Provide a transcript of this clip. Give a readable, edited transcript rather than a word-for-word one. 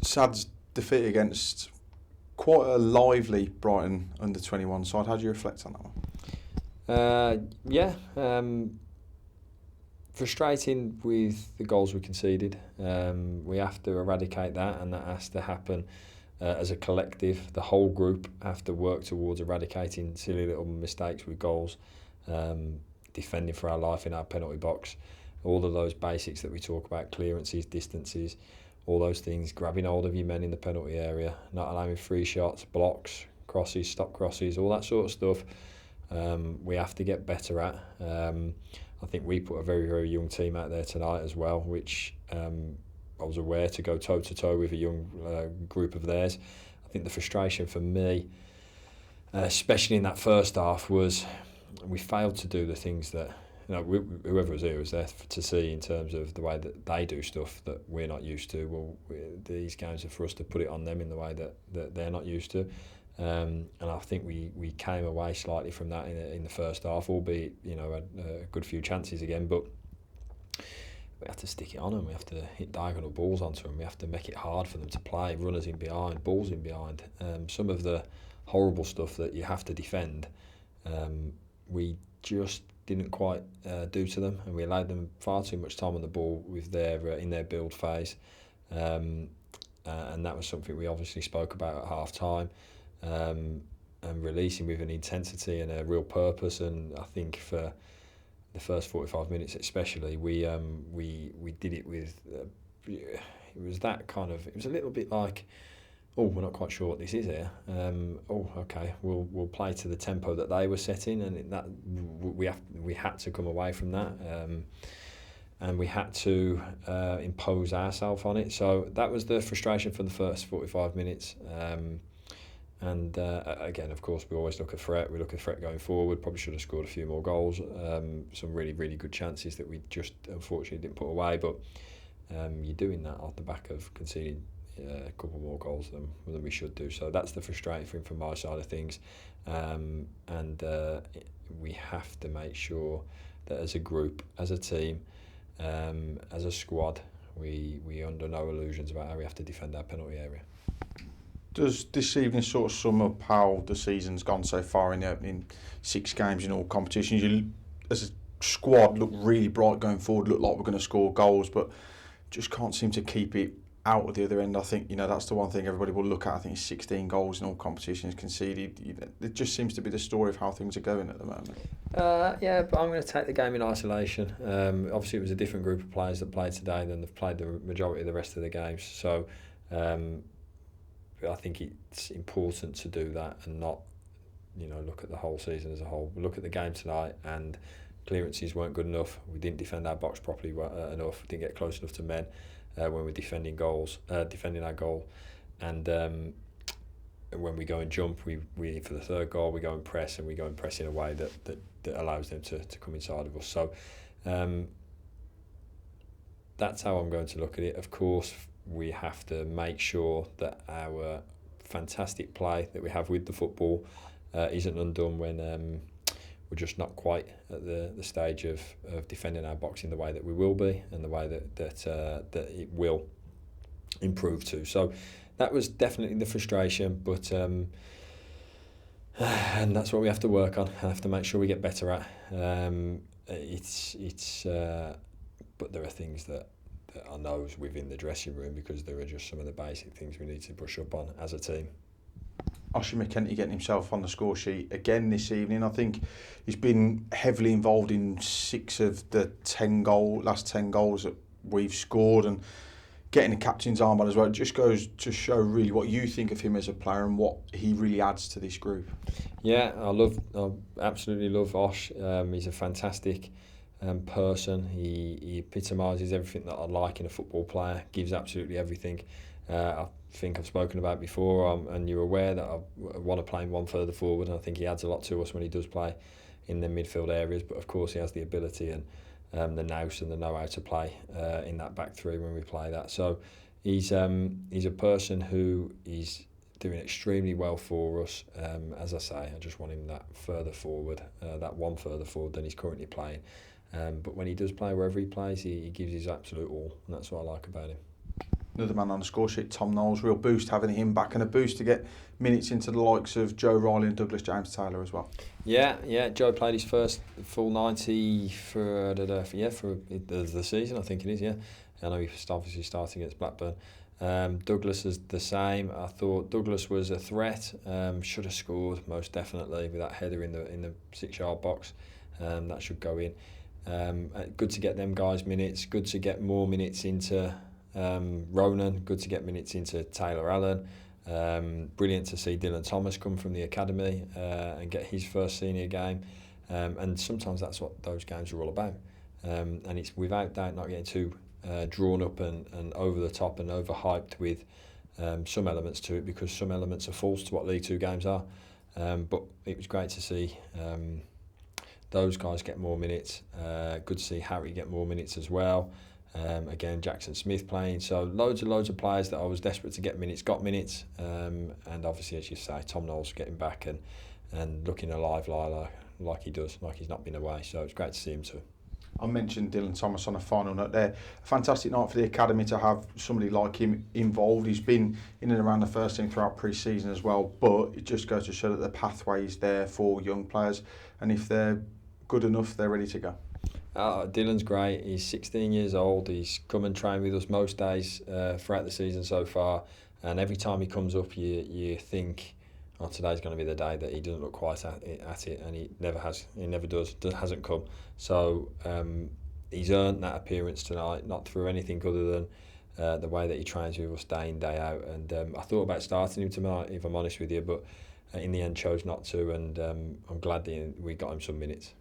Sad's defeat against quite a lively Brighton Under-21 side. How do you reflect on that one? Frustrating with the goals we conceded. We have to eradicate that, and that has to happen as a collective. The whole group have to work towards eradicating silly little mistakes with goals, defending for our life in our penalty box, all of those basics that we talk about, clearances, distances, all those things, grabbing hold of your men in the penalty area, not allowing free shots, blocks, crosses, stop crosses, all that sort of stuff. We have to get better at. I think we put a very, very young team out there tonight as well, which I was aware to go toe-to-toe with a young group of theirs. I think the frustration for me, especially in that first half, was we failed to do the things that, whoever was here was there to see in terms of the way that they do stuff that we're not used to. Well, these games are for us to put it on them in the way that they're not used to. And I think we came away slightly from that in the first half, albeit had a good few chances again, but we have to stick it on them. We have to hit diagonal balls onto them. We have to make it hard for them to play, runners in behind, balls in behind. Some of the horrible stuff that you have to defend, we just didn't quite do to them, and we allowed them far too much time on the ball with in their build phase, and that was something we obviously spoke about at half time. And releasing with an intensity and a real purpose, and I think for the first 45 minutes especially, we did it with it was that kind of, it was a little bit like, we're not quite sure what this is here. Okay, we'll play to the tempo that they were setting, and that we had to come away from that, and we had to impose ourselves on it. So that was the frustration for the first 45 minutes. And again, of course, we always look at threat. We look at threat going forward. Probably should have scored a few more goals. Some really, really good chances that we just unfortunately didn't put away. But you're doing that off the back of conceding a couple more goals than we should do. So that's the frustrating thing from my side of things. And we have to make sure that as a group, as a team, as a squad, we under no illusions about how we have to defend our penalty area. Does this evening sort of sum up how the season's gone so far in the opening 6 games in all competitions? You, as a squad, look really bright going forward, look like we're going to score goals, but just can't seem to keep it out at the other end. I think, that's the one thing everybody will look at. I think it's 16 goals in all competitions conceded. It just seems to be the story of how things are going at the moment. Yeah, but I'm going to take the game in isolation. Obviously, it was a different group of players that played today than they've played the majority of the rest of the games. So I think it's important to do that and not, look at the whole season as a whole. Look at the game tonight, and clearances weren't good enough. We didn't defend our box properly enough. We didn't get close enough to men when we're defending our goal. And when we go and jump, we for the third goal, we go and press, and we go and press in a way that allows them to come inside of us. So that's how I'm going to look at it. Of course, we have to make sure that our fantastic play that we have with the football isn't undone when we're just not quite at the stage of defending our box in the way that we will be, and the way that it will improve to. So that was definitely the frustration, but and that's what we have to work on. I have to make sure we get better at. But there are things that I know is within the dressing room, because there are just some of the basic things we need to brush up on as a team. McKenzie getting himself on the score sheet again this evening. I think he's been heavily involved in 6 of the last 10 goals that we've scored, and getting the captain's armband as well. It just goes to show really what you think of him as a player and what he really adds to this group. Yeah, I absolutely love Osh. He's a fantastic person. He epitomises everything that I like in a football player. Gives absolutely everything. I think I've spoken about before, and you're aware that I want to play him one further forward, and I think he adds a lot to us when he does play in the midfield areas. But of course, he has the ability and the nous and the know-how to play in that back three when we play that. So he's a person who is doing extremely well for us. As I say, I just want him that further forward, that one further forward than he's currently playing. But when he does play, wherever he plays, he gives his absolute all, and that's what I like about him. another man on the score sheet, Tom Knowles. Real boost having him back, and a boost to get minutes into the likes of Joe Riley and Douglas James-Taylor as well. Yeah. Joe played his first full 90 for the season, I think it is. Yeah, I know he's obviously starting against Blackburn. Douglas is the same. I thought Douglas was a threat. Should have scored most definitely with that header in the 6-yard box. That should go in. Good to get them guys minutes. Good to get more minutes into Ronan. Good to get minutes into Taylor Allen. Brilliant to see Dylan Thomas come from the academy and get his first senior game. And sometimes that's what those games are all about. And it's without doubt not getting too drawn up and over the top and overhyped with some elements to it, because some elements are false to what League Two games are. But it was great to see those guys get more minutes. Good to see Harry get more minutes as well. Again, Jackson Smith playing. So loads of players that I was desperate to get minutes got minutes. And obviously, as you say, Tom Knowles getting back and looking alive like he does, like he's not been away. So it's great to see him too. I mentioned Dylan Thomas on a final note there. A fantastic night for the academy to have somebody like him involved. He's been in and around the first team throughout pre-season as well, but it just goes to show that the pathway is there for young players, and if they're good enough, they're ready to go. Dylan's great. He's 16 years old. He's come and trained with us most days throughout the season so far, and every time he comes up you think, oh, today's going to be the day that he doesn't look quite at it, and he never has. He never does. Hasn't come. So he's earned that appearance tonight, not through anything other than the way that he trains with us day in, day out. And I thought about starting him tonight, if I'm honest with you, but in the end chose not to, and I'm glad that we got him some minutes.